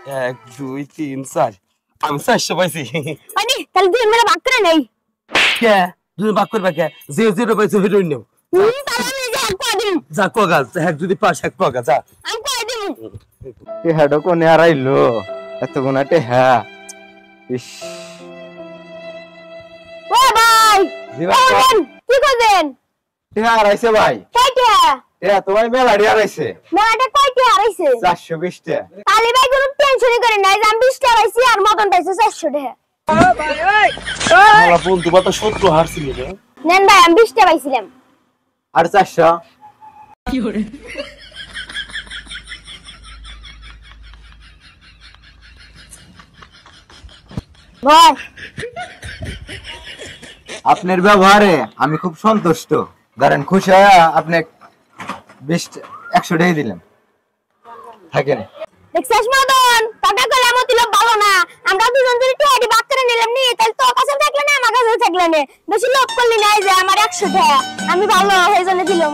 1 2 3 4 আমি 400 পাইছি মানে তাহলে দুই মেরে ভাগ করে নেই কে দুই ভাগ করবে কে যে জিরো পাইছো হেডো নিও তাহলে আমি যে এক কয় দিন যা কোগা এক যদি পাস এক কোগা যা আমি কয় দিন এ হেডো কোনে হারাইলো এত গুনাটে হ্যাঁ ইস ও ভাই জি ভাই কি করবেন এ হারাইছে ভাই কয়টা এ তোমার মেলাডি হারাইছে মেলাটা কয়টা হারাইছে 420 টা তাহলে ভাই কোনো টেনশনই করেন না আমি 20 টা হারাইছি আর মদন পাইছে 400 টাকা আমার বন্ধু বাতা 70 হারছিল রে নেন ভাই আমি 20 টা পাইছিলাম আর 400 কি হরে ভাই আপনার ব্যবহারে আমি খুব সন্তুষ্ট ধরেন খুশি হয়ে আপনি 20 100 টাকা দিলেন থাকেন দেখছস মদন টাকা কলে আমার দিল ভালো না আমরা দুজন যদি টিআইডি ভাগ করে নিলাম নি তাহলে তো কাছে থাকলে না আমার কাছে থাকলে না বেশি লোভ করলি না এই যে আমার 100 টাকা আমি ভালো হয়ে জন্য দিলাম